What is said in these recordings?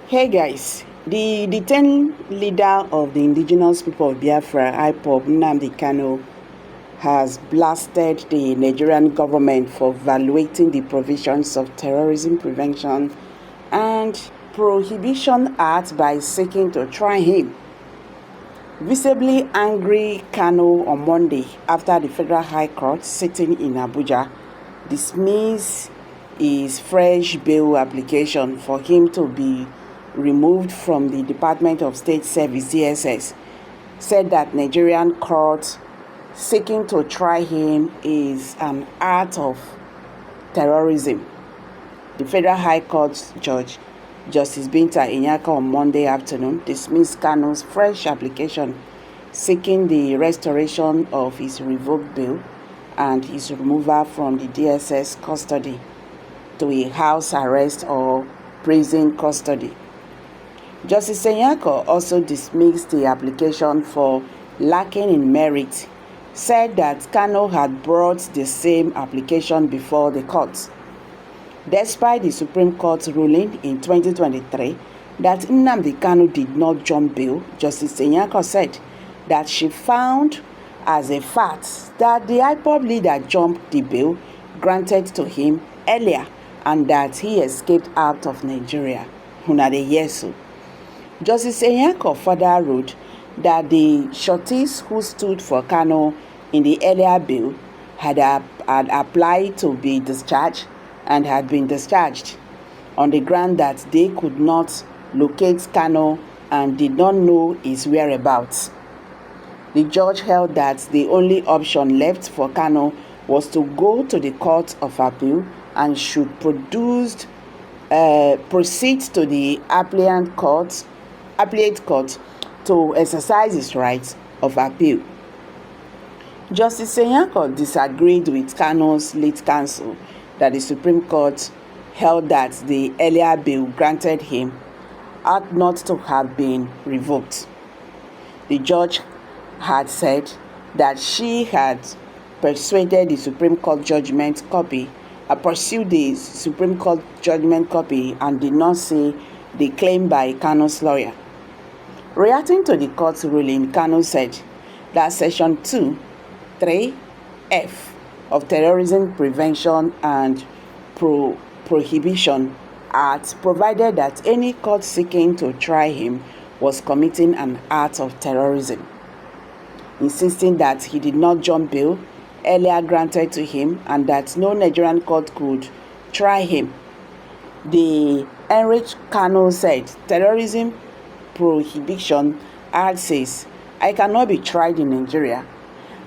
Hey guys, the detained leader of the indigenous people of Biafra, IPOB, Nnamdi Kanu, has blasted the Nigerian government for violating the provisions of Terrorism Prevention and Prohibition Act by seeking to try him. Visibly angry, Kanu on Monday, after the Federal High Court sitting in Abuja, dismissed his fresh bail application for him to be removed from the Department of State Service (DSS), said that Nigerian court seeking to try him is an act of terrorism. The Federal High Court Judge Justice Binta Inyaka on Monday afternoon dismissed Kanu's fresh application seeking the restoration of his revoked bail and his removal from the DSS custody to a house arrest or prison custody. Justice Inyaka also dismissed the application for lacking in merit, said that Kanu had brought the same application before the court. Despite the Supreme Court ruling in 2023 that Nnamdi Kanu did not jump bail, Justice Inyaka said that she found as a fact that the IPOB leader jumped the bail granted to him earlier and that he escaped out of Nigeria. Justice Inyaka further wrote that the shorties who stood for Kanu in the earlier bill had applied to be discharged and had been discharged on the ground that they could not locate Kanu and did not know his whereabouts. The judge held that the only option left for Kanu was to go to the Court of Appeal and should proceed to the appellate court to exercise his rights of appeal. Justice Inyaka disagreed with Kanu's late counsel that the Supreme Court held that the earlier bill granted him ought not to have been revoked. The judge had said that she had persuaded the Supreme Court judgment copy, pursued the Supreme Court judgment copy and did not see the claim by Kanu's lawyer. Reacting to the court's ruling, Kanu said that Section 2(3)(f) of Terrorism Prevention and Prohibition Act provided that any court seeking to try him was committing an act of terrorism, insisting that he did not jump bail earlier granted to him and that no Nigerian court could try him. The enraged Kanu said, Terrorism Prohibition Act says, I cannot be tried in Nigeria.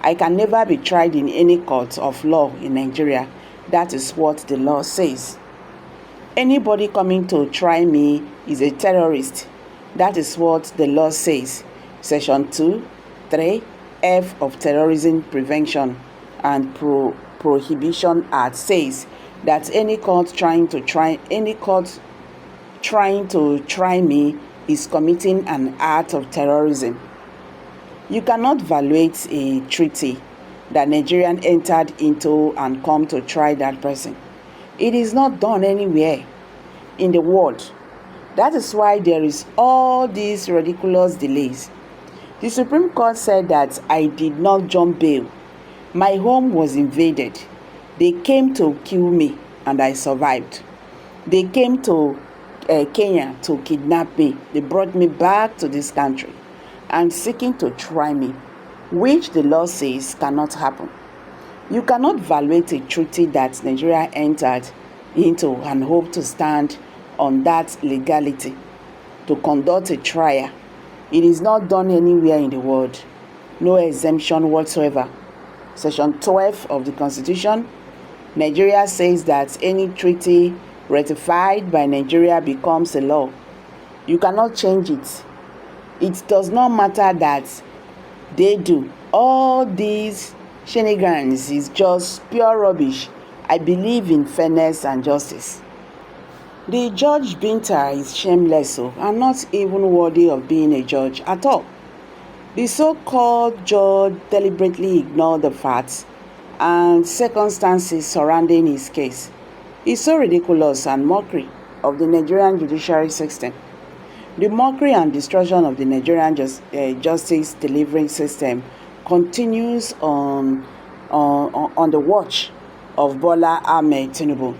I can never be tried in any court of law in Nigeria. That is what the law says. Anybody coming to try me is a terrorist. That is what the law says. Section 2(3)(f) of Terrorism Prevention and Prohibition Act says that any court trying to try me is committing an act of terrorism. You cannot violate a treaty that Nigerian entered into and come to try that person. It is not done anywhere in the world. That is why there is all these ridiculous delays. The Supreme Court said that I did not jump bail. My home was invaded. They came to kill me and I survived. They came to Kenya to kidnap me. They brought me back to this country and seeking to try me, which the law says cannot happen. You cannot violate a treaty that Nigeria entered into and hope to stand on that legality to conduct a trial. It is not done anywhere in the world. No exemption whatsoever. Section 12 of the Constitution, Nigeria says that any treaty ratified by Nigeria becomes a law. You cannot change it. It does not matter that they do. All these shenanigans is just pure rubbish. I believe in fairness and justice. The Judge Binta is shameless and not even worthy of being a judge at all. The so-called judge deliberately ignored the facts and circumstances surrounding his case. It's so ridiculous and mockery of the Nigerian judiciary system. The mockery and destruction of the Nigerian justice delivery system continues on the watch of Bola Ahmed Tinubu.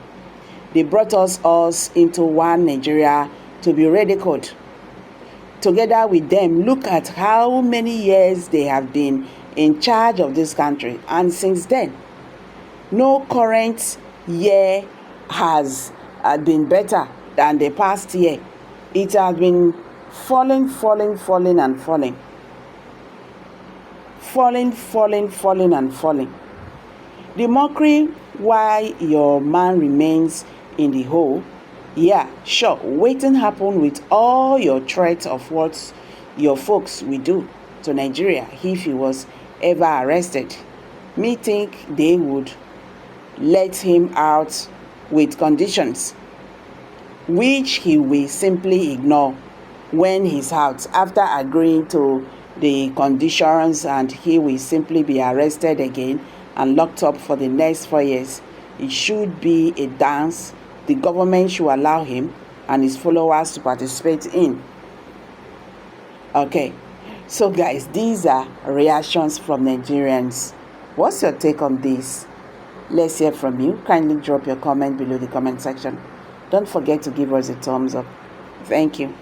They brought us all into one Nigeria to be ridiculed. Together with them, look at how many years they have been in charge of this country, and since then, no current year has been better than the past year. It has been falling and falling. Falling and falling. The mockery why your man remains in the hole. Yeah, sure, waiting happen with all your threats of what your folks will do to Nigeria if he was ever arrested. Me think they would let him out with conditions, which he will simply ignore when he's out. After agreeing to the conditions, and he will simply be arrested again and locked up for the next 4 years. It should be a dance the government should allow him and his followers to participate in. Okay, so guys, these are reactions from Nigerians. What's your take on this? Let's hear from you. Kindly drop your comment below the comment section. Don't forget to give us a thumbs up. Thank you.